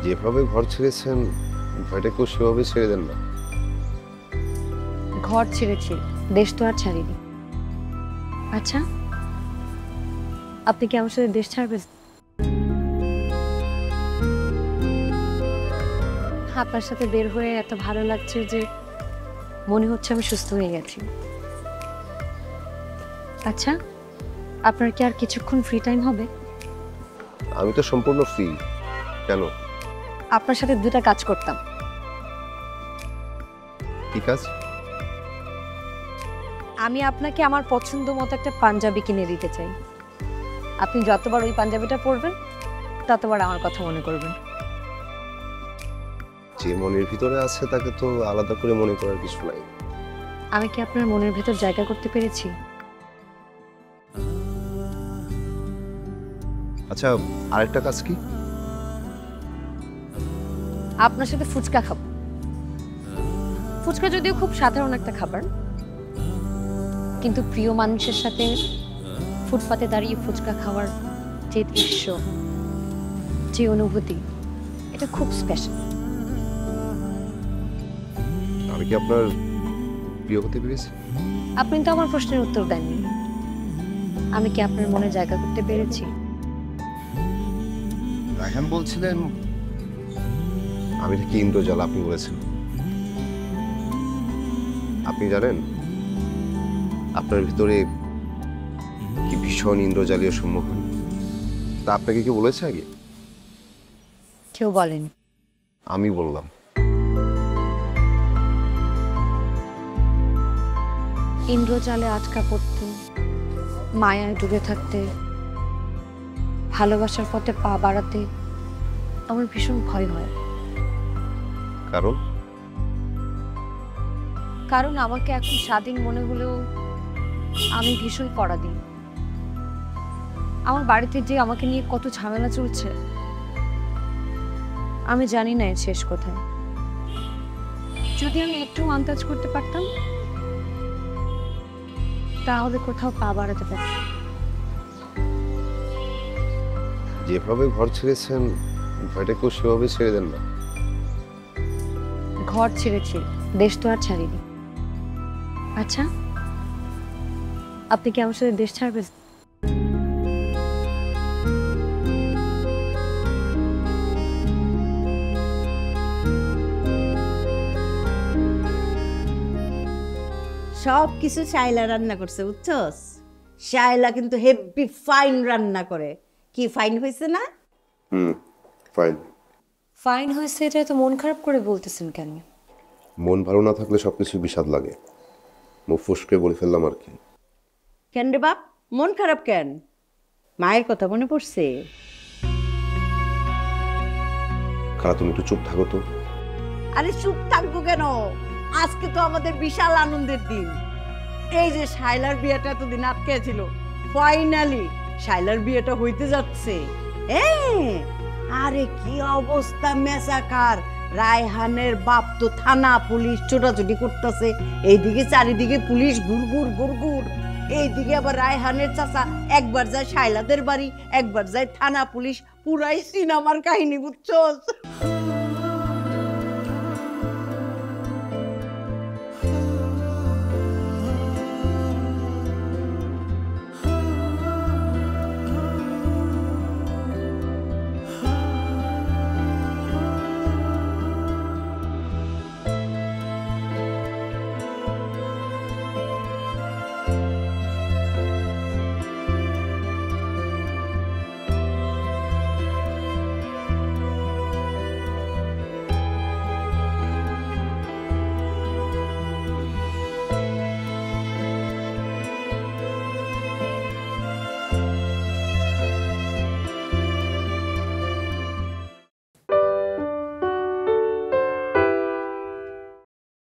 যেভাবে ঘর ছেড়েছেন ভয়টাকেও সেভাবে ছেড়ে দেন না। ঘর ছেড়েছি, দেশ তো আর ছাড়িনি। আচ্ছা, আপনি কি আমার সাথে দেশ ছাড়বেন? আপনার সাথে বের হয়ে এত ভালো লাগছে যে মনে হচ্ছে আমি সুস্থ হয়ে গেছি। আচ্ছা, আপনার কি আর কিছুক্ষণ ফ্রি টাইম হবে? আমি তো সম্পূর্ণ ফ্রি। কেন? আপনার সাথে দুটা কাজ করতাম। কি কাজ? আমি আপনাকে আমার পছন্দ মতো একটা পাঞ্জাবি কিনে দিতে চাই। আপনি যতবার ওই পাঞ্জাবিটা পরবেন ততবার আমার কথা মনে করবেন। যে মনের ভিতরে আছে তাকে তো আলাদা করে মনে করার কিছু নাই। আমি কি আপনার মনের ভেতর জায়গা করতে পেরেছি? আচ্ছা, আরেকটা কাজ কি? আপনার সাথে ফুচকা খাবো। ফুচকা যদিও খুব সাধারণ একটা খাবার, কিন্তু প্রিয় মানুষের সাথে ফুটপাতে দাঁড়িয়ে ফুচকা খাওয়ার যে দৃশ্য, যে অনুভূতি, এটা খুব স্পেশাল। আমি কি আপনার প্রিয় হতে পেরেছি? আপনি তো আমার প্রশ্নের উত্তর দেননি। আমি কি আপনার মনে জায়গা করতে পেরেছি? রায়হান বলছিলেন আমি নাকি ইন্দ্রজাল, আপনি বলেছেন। আপনি জানেন আপনার ভিতরে কি ভীষণ ইন্দ্রজালীয় সম্মোহন, তা আপনাকে কি বলেছে আগে? কেউ বলেনি। আমি বললাম। ইন্দ্রজালে আটকা পড়তে, মায়ায় ডুবে থাকতে, ভালোবাসার পথে পা বাড়াতে আমার ভীষণ ভয় হয়। কারণ কারণ আমাকে এখন স্বাধীন মনে হলেও আমি ভীষণ পরাধীন। আমার বাড়িতে যে আমাকে নিয়ে কত ঝামেলা চলছে, আমি জানি না এর শেষ কোথায়। যদি আমি একটু আন্দাজ করতে পারতাম তাহলে কোথাও পা বাড়াতে পারতাম। যেভাবে ঘর ছেড়েছেন ভয়টাকেও সেভাবে ছেড়ে দেন না। ঘর ছেড়েছি, দেশ তো আর ছাড়িনি। আচ্ছা, আপনি কি আমার সাথে দেশ ছাড়বেন? সব কিছু শাইলা রান্না করছে, বুঝছস? শাইলা কিন্তু হেভি ফাইন রান্না করে। কি ফাইন হয়েছে না? ফাইন। ফাইন হয়েছে, এটা তো মন খারাপ করে বলতেছেন কেন? মন ভালো না থাকলে সবকিছু বিষাদ লাগে। মুখ ফুসকে বলে ফেললাম আর কি। কেন রে বাপ, মন খারাপ কেন? মায়ের কথা মনে পড়ছে? খালা তুমি একটু চুপ থাকো তো। আরে চুপ থাকবো কেন? আজকে তো আমাদের বিশাল আনন্দের দিন। এই যে শাইলার বিয়েটা এতদিন আটকে ছিল, ফাইনালি শাইলার বিয়েটা হইতে যাচ্ছে। আরে কি অবস্থা, মেসাকার! রায়হানের বাপ তো থানা পুলিশ ছোটাছুটি করতেছে, এইদিকে চারিদিকে পুলিশ গুড়গুড় গুড়গুড়, এইদিকে আবার রায়হানের চাচা একবার যায় শাইলাদের বাড়ি, একবার যায় থানা পুলিশ। পুরাই সিনেমার কাহিনী, বুঝছস?